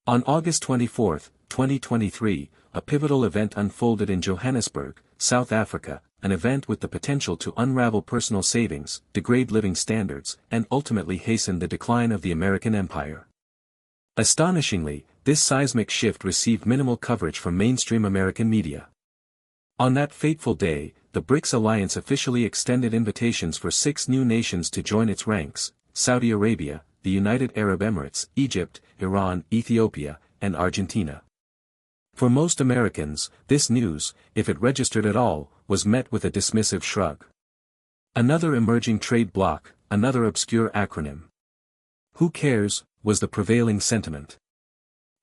On August 24, 2023, a pivotal event unfolded in Johannesburg, South Africa, an event with the potential to unravel personal savings, degrade living standards, and ultimately hasten the decline of the American empire. Astonishingly, this seismic shift received minimal coverage from mainstream American media. On that fateful day, the BRICS alliance officially extended invitations for 6 new nations to join its ranks: Saudi Arabia, the United Arab Emirates, Egypt, Iran, Ethiopia, and Argentina. For most Americans, this news, if it registered at all, was met with a dismissive shrug. Another emerging trade bloc, another obscure acronym. Who cares, was the prevailing sentiment.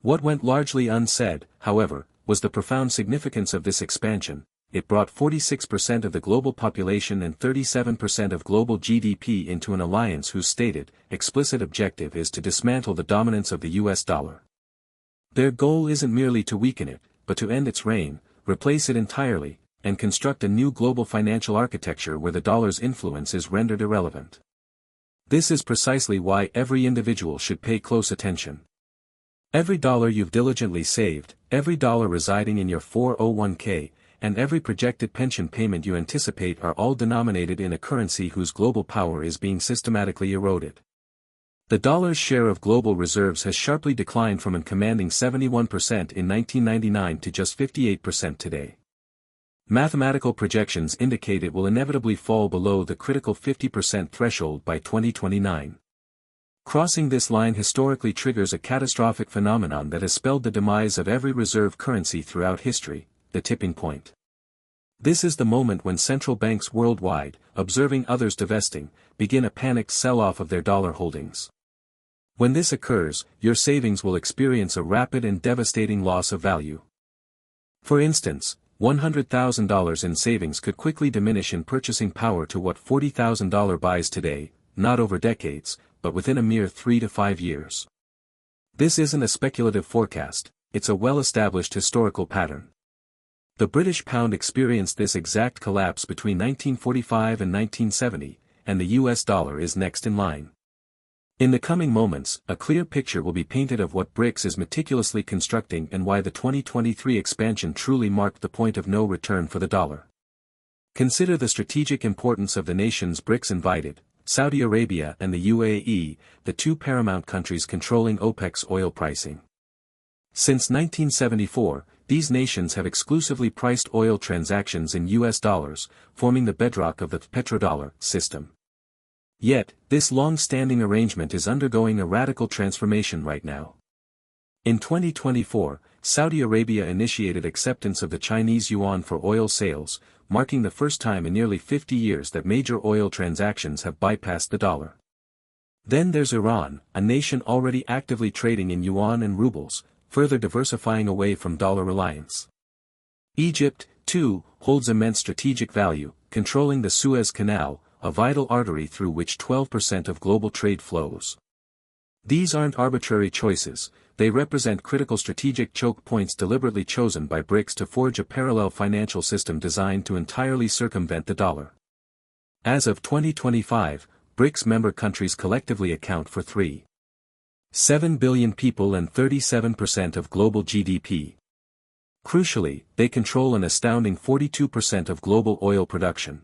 What went largely unsaid, however, was the profound significance of this expansion. It brought 46% of the global population and 37% of global GDP into an alliance whose stated, explicit objective is to dismantle the dominance of the US dollar. Their goal isn't merely to weaken it, but to end its reign, replace it entirely, and construct a new global financial architecture where the dollar's influence is rendered irrelevant. This is precisely why every individual should pay close attention. Every dollar you've diligently saved, every dollar residing in your 401k, and every projected pension payment you anticipate are all denominated in a currency whose global power is being systematically eroded. The dollar's share of global reserves has sharply declined from a commanding 71% in 1999 to just 58% today. Mathematical projections indicate it will inevitably fall below the critical 50% threshold by 2029. Crossing this line historically triggers a catastrophic phenomenon that has spelled the demise of every reserve currency throughout history: the tipping point. This is the moment when central banks worldwide, observing others divesting, begin a panicked sell-off of their dollar holdings. When this occurs, your savings will experience a rapid and devastating loss of value. For instance, $100,000 in savings could quickly diminish in purchasing power to what $40,000 buys today, not over decades, but within a mere 3 to 5 years. This isn't a speculative forecast, it's a well-established historical pattern. The British pound experienced this exact collapse between 1945 and 1970, and the US dollar is next in line. In the coming moments, a clear picture will be painted of what BRICS is meticulously constructing and why the 2023 expansion truly marked the point of no return for the dollar. Consider the strategic importance of the nations BRICS invited: Saudi Arabia and the UAE, the 2 paramount countries controlling OPEC's oil pricing. Since 1974, these nations have exclusively priced oil transactions in US dollars, forming the bedrock of the petrodollar system. Yet, this long-standing arrangement is undergoing a radical transformation right now. In 2024, Saudi Arabia initiated acceptance of the Chinese yuan for oil sales, marking the first time in nearly 50 years that major oil transactions have bypassed the dollar. Then there's Iran, a nation already actively trading in yuan and rubles, further diversifying away from dollar reliance. Egypt, too, holds immense strategic value, controlling the Suez Canal, a vital artery through which 12% of global trade flows. These aren't arbitrary choices, they represent critical strategic choke points deliberately chosen by BRICS to forge a parallel financial system designed to entirely circumvent the dollar. As of 2025, BRICS member countries collectively account for 3.7 billion people and 37% of global GDP. Crucially, they control an astounding 42% of global oil production.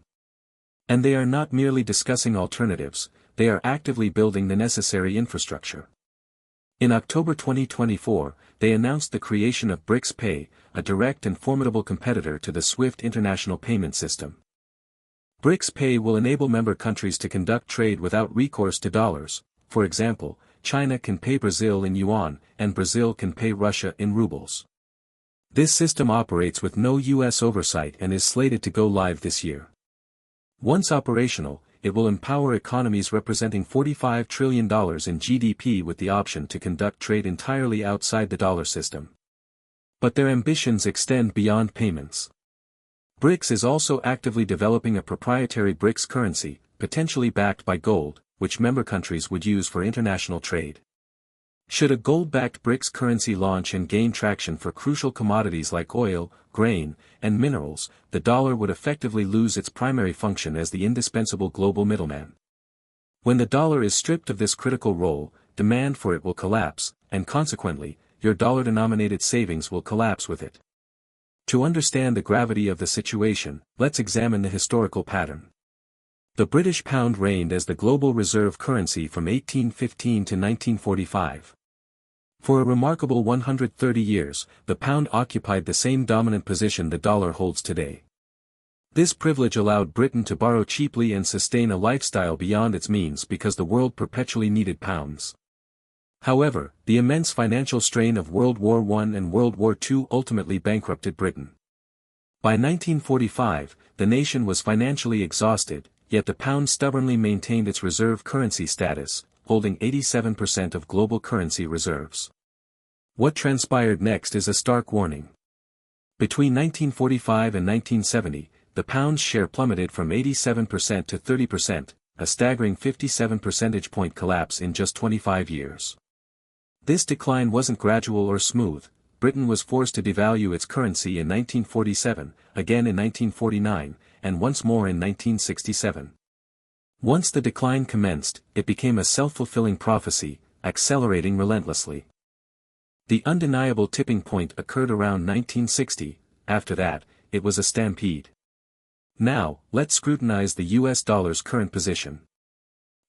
And they are not merely discussing alternatives, they are actively building the necessary infrastructure. In October 2024, they announced the creation of BRICS Pay, a direct and formidable competitor to the SWIFT international payment system. BRICS Pay will enable member countries to conduct trade without recourse to dollars. For example, China can pay Brazil in yuan, and Brazil can pay Russia in rubles. This system operates with no US oversight and is slated to go live this year. Once operational, it will empower economies representing $45 trillion in GDP with the option to conduct trade entirely outside the dollar system. But their ambitions extend beyond payments. BRICS is also actively developing a proprietary BRICS currency, potentially backed by gold, which member countries would use for international trade. Should a gold-backed BRICS currency launch and gain traction for crucial commodities like oil, grain, and minerals, the dollar would effectively lose its primary function as the indispensable global middleman. When the dollar is stripped of this critical role, demand for it will collapse, and consequently, your dollar-denominated savings will collapse with it. To understand the gravity of the situation, let's examine the historical pattern. The British pound reigned as the global reserve currency from 1815 to 1945. For a remarkable 130 years, the pound occupied the same dominant position the dollar holds today. This privilege allowed Britain to borrow cheaply and sustain a lifestyle beyond its means because the world perpetually needed pounds. However, the immense financial strain of World War I and World War II ultimately bankrupted Britain. By 1945, the nation was financially exhausted, yet the pound stubbornly maintained its reserve currency status, holding 87% of global currency reserves. What transpired next is a stark warning. Between 1945 and 1970, the pound's share plummeted from 87% to 30%, a staggering 57 percentage point collapse in just 25 years. This decline wasn't gradual or smooth. Britain was forced to devalue its currency in 1947, again in 1949, and once more in 1967. Once the decline commenced, it became a self-fulfilling prophecy, accelerating relentlessly. The undeniable tipping point occurred around 1960, after that, it was a stampede. Now, let's scrutinize the US dollar's current position.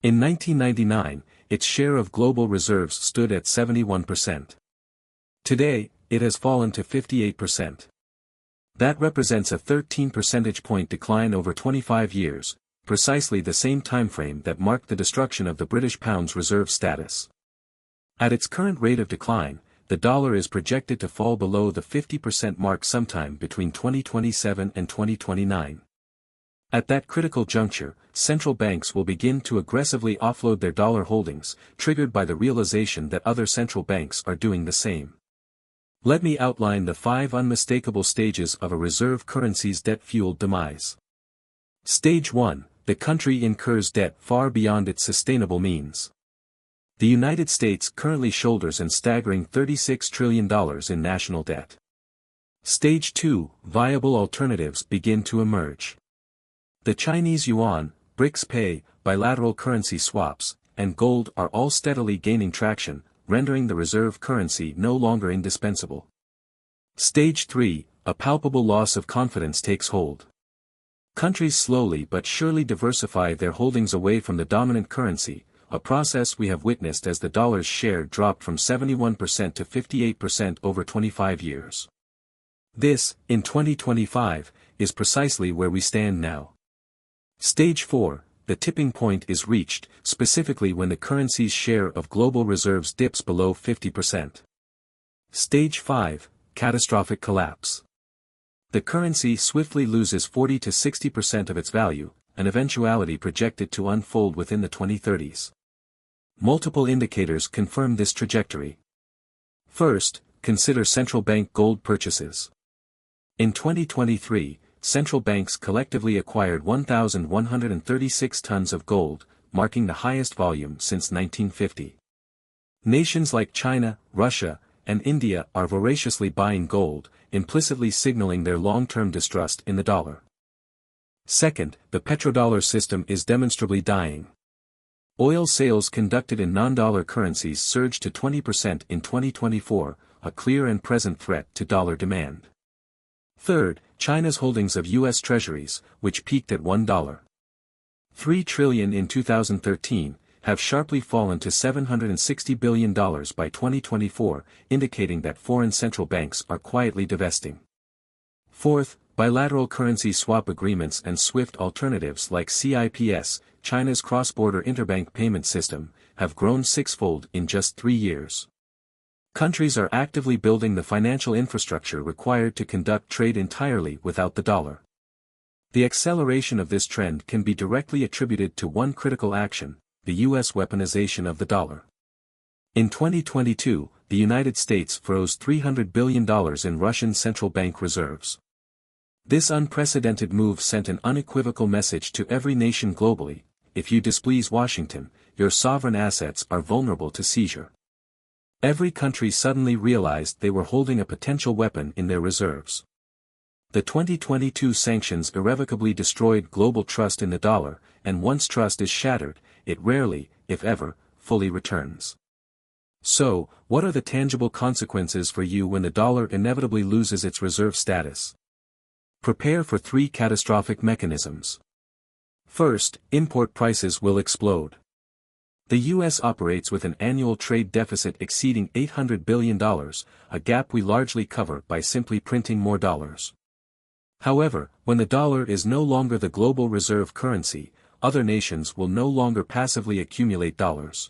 In 1999, its share of global reserves stood at 71%. Today, it has fallen to 58%. That represents a 13 percentage point decline over 25 years, precisely the same timeframe that marked the destruction of the British pound's reserve status. At its current rate of decline, the dollar is projected to fall below the 50% mark sometime between 2027 and 2029. At that critical juncture, central banks will begin to aggressively offload their dollar holdings, triggered by the realization that other central banks are doing the same. Let me outline the 5 unmistakable stages of a reserve currency's debt-fueled demise. Stage 1, the country incurs debt far beyond its sustainable means. The United States currently shoulders an staggering $36 trillion in national debt. Stage 2, viable alternatives begin to emerge. The Chinese yuan, BRICS pay, bilateral currency swaps, and gold are all steadily gaining traction, rendering the reserve currency no longer indispensable. Stage 3, a palpable loss of confidence takes hold. Countries slowly but surely diversify their holdings away from the dominant currency, a process we have witnessed as the dollar's share dropped from 71% to 58% over 25 years. This, in 2025, is precisely where we stand now. Stage 4, the tipping point is reached, specifically when the currency's share of global reserves dips below 50%. Stage 5, catastrophic collapse. The currency swiftly loses 40 to 60% of its value, an eventuality projected to unfold within the 2030s. Multiple indicators confirm this trajectory. First, consider central bank gold purchases. In 2023, central banks collectively acquired 1,136 tons of gold, marking the highest volume since 1950. Nations like China, Russia, and India are voraciously buying gold, implicitly signaling their long-term distrust in the dollar. Second, the petrodollar system is demonstrably dying. Oil sales conducted in non-dollar currencies surged to 20% in 2024, a clear and present threat to dollar demand. Third, China's holdings of U.S. Treasuries, which peaked at $1.3 trillion in 2013, have sharply fallen to $760 billion by 2024, indicating that foreign central banks are quietly divesting. Fourth, bilateral currency swap agreements and SWIFT alternatives like CIPS, China's cross-border interbank payment system, have grown sixfold in just 3 years. Countries are actively building the financial infrastructure required to conduct trade entirely without the dollar. The acceleration of this trend can be directly attributed to one critical action: the U.S. weaponization of the dollar. In 2022, the United States froze $300 billion in Russian central bank reserves. This unprecedented move sent an unequivocal message to every nation globally: if you displease Washington, your sovereign assets are vulnerable to seizure. Every country suddenly realized they were holding a potential weapon in their reserves. The 2022 sanctions irrevocably destroyed global trust in the dollar, and once trust is shattered, it rarely, if ever, fully returns. So, what are the tangible consequences for you when the dollar inevitably loses its reserve status? Prepare for 3 catastrophic mechanisms. First, import prices will explode. The U.S. operates with an annual trade deficit exceeding $800 billion, a gap we largely cover by simply printing more dollars. However, when the dollar is no longer the global reserve currency, other nations will no longer passively accumulate dollars.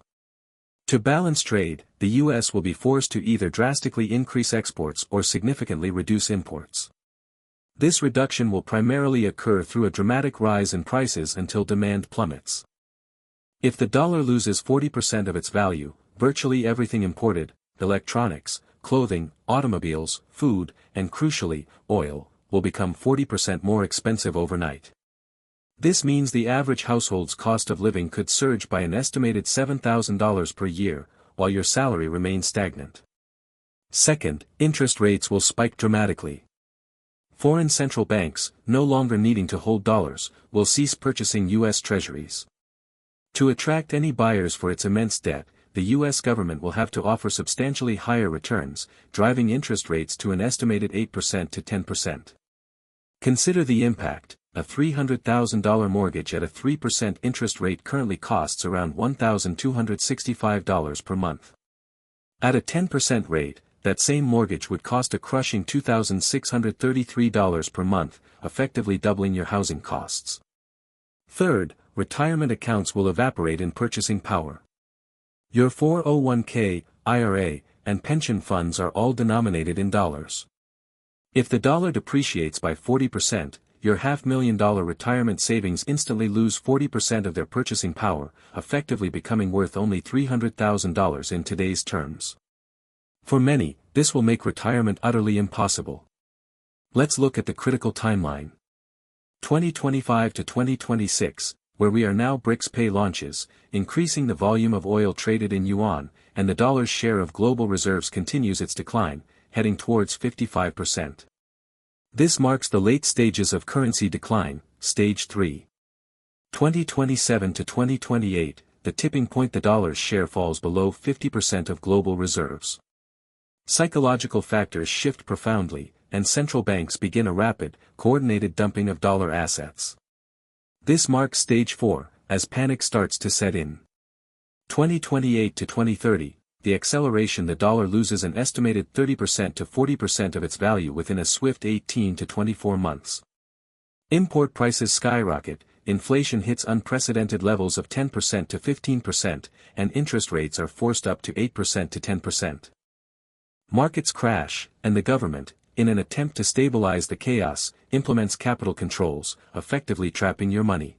To balance trade, the U.S. will be forced to either drastically increase exports or significantly reduce imports. This reduction will primarily occur through a dramatic rise in prices until demand plummets. If the dollar loses 40% of its value, virtually everything imported, electronics, clothing, automobiles, food, and crucially, oil, will become 40% more expensive overnight. This means the average household's cost of living could surge by an estimated $7,000 per year, while your salary remains stagnant. Second, interest rates will spike dramatically. Foreign central banks, no longer needing to hold dollars, will cease purchasing U.S. treasuries. To attract any buyers for its immense debt, the U.S. government will have to offer substantially higher returns, driving interest rates to an estimated 8% to 10%. Consider the impact. A $300,000 mortgage at a 3% interest rate currently costs around $1,265 per month. At a 10% rate, that same mortgage would cost a crushing $2,633 per month, effectively doubling your housing costs. Third, retirement accounts will evaporate in purchasing power. Your 401k, IRA, and pension funds are all denominated in dollars. If the dollar depreciates by 40%, your $500,000 retirement savings instantly lose 40% of their purchasing power, effectively becoming worth only $300,000 in today's terms. For many, this will make retirement utterly impossible. Let's look at the critical timeline. 2025 to 2026, where we are now BRICS pay launches, increasing the volume of oil traded in yuan, and the dollar's share of global reserves continues its decline, heading towards 55%. This marks the late stages of currency decline, stage 3. 2027 to 2028, the tipping point, the dollar's share falls below 50% of global reserves. Psychological factors shift profoundly, and central banks begin a rapid, coordinated dumping of dollar assets. This marks stage 4, as panic starts to set in. 2028 to 2030, the acceleration, the dollar loses an estimated 30% to 40% of its value within a swift 18 to 24 months. Import prices skyrocket, inflation hits unprecedented levels of 10% to 15%, and interest rates are forced up to 8% to 10%. Markets crash, and the government, in an attempt to stabilize the chaos, implements capital controls, effectively trapping your money.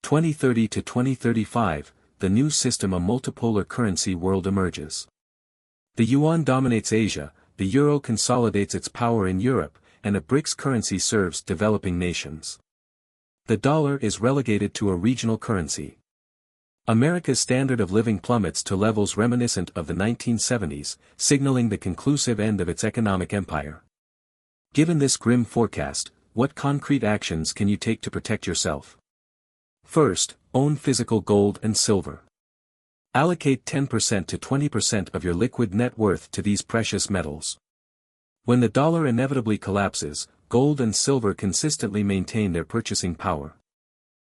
2030 to 2035, the new system, a multipolar currency world emerges. The yuan dominates Asia, the euro consolidates its power in Europe, and a BRICS currency serves developing nations. The dollar is relegated to a regional currency. America's standard of living plummets to levels reminiscent of the 1970s, signaling the conclusive end of its economic empire. Given this grim forecast, what concrete actions can you take to protect yourself? First, own physical gold and silver. Allocate 10% to 20% of your liquid net worth to these precious metals. When the dollar inevitably collapses, gold and silver consistently maintain their purchasing power.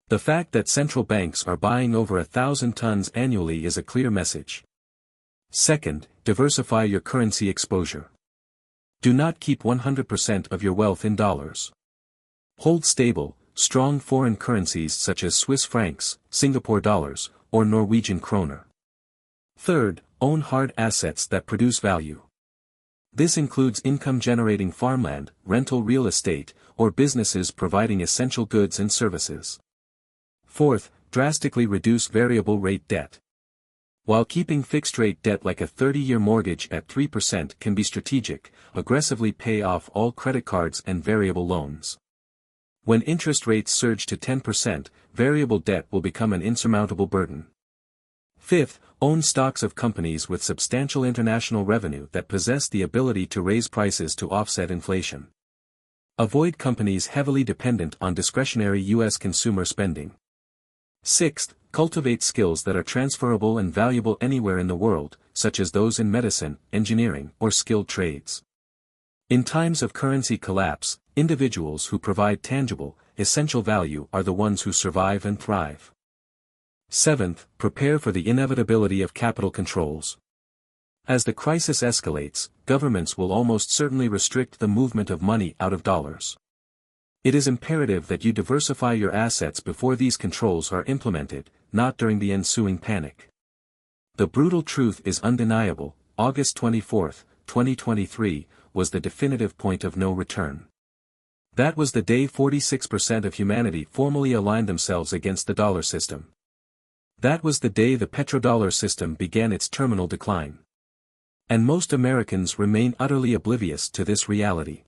The fact that central banks are buying over 1,000 tons annually is a clear message. Second, diversify your currency exposure. Do not keep 100% of your wealth in dollars. Hold stable, strong foreign currencies such as Swiss francs, Singapore dollars, or Norwegian kroner. Third, own hard assets that produce value. This includes income-generating farmland, rental real estate, or businesses providing essential goods and services. Fourth, drastically reduce variable rate debt. While keeping fixed-rate debt like a 30-year mortgage at 3% can be strategic, aggressively pay off all credit cards and variable loans. When interest rates surge to 10%, variable debt will become an insurmountable burden. Fifth, own stocks of companies with substantial international revenue that possess the ability to raise prices to offset inflation. Avoid companies heavily dependent on discretionary U.S. consumer spending. Sixth, cultivate skills that are transferable and valuable anywhere in the world, such as those in medicine, engineering, or skilled trades. In times of currency collapse, individuals who provide tangible, essential value are the ones who survive and thrive. Seventh, prepare for the inevitability of capital controls. As the crisis escalates, governments will almost certainly restrict the movement of money out of dollars. It is imperative that you diversify your assets before these controls are implemented, not during the ensuing panic. The brutal truth is undeniable: August 24, 2023, was the definitive point of no return. That was the day 46% of humanity formally aligned themselves against the dollar system. That was the day the petrodollar system began its terminal decline. And most Americans remain utterly oblivious to this reality.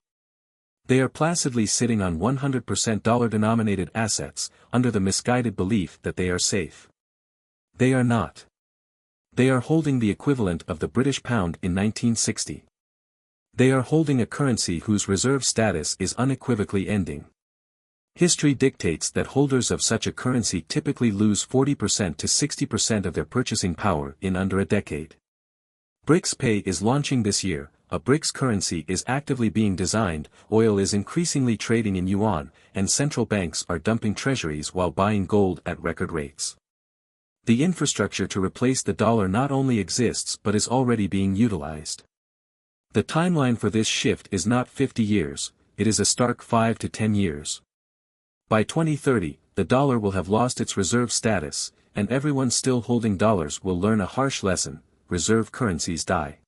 They are placidly sitting on 100% dollar-denominated assets, under the misguided belief that they are safe. They are not. They are holding the equivalent of the British pound in 1960. They are holding a currency whose reserve status is unequivocally ending. History dictates that holders of such a currency typically lose 40% to 60% of their purchasing power in under a decade. BRICS Pay is launching this year. A BRICS currency is actively being designed, oil is increasingly trading in yuan, and central banks are dumping treasuries while buying gold at record rates. The infrastructure to replace the dollar not only exists but is already being utilized. The timeline for this shift is not 50 years, it is a stark 5 to 10 years. By 2030, the dollar will have lost its reserve status, and everyone still holding dollars will learn a harsh lesson: reserve currencies die.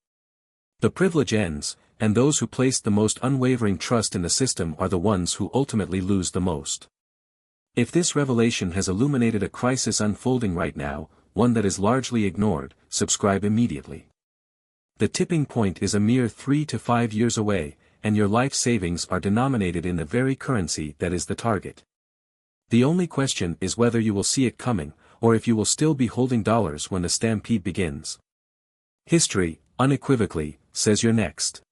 The privilege ends, and those who place the most unwavering trust in the system are the ones who ultimately lose the most. If this revelation has illuminated a crisis unfolding right now, one that is largely ignored, subscribe immediately. The tipping point is a mere 3 to 5 years away, and your life savings are denominated in the very currency that is the target. The only question is whether you will see it coming, or if you will still be holding dollars when the stampede begins. History, unequivocally, says you're next.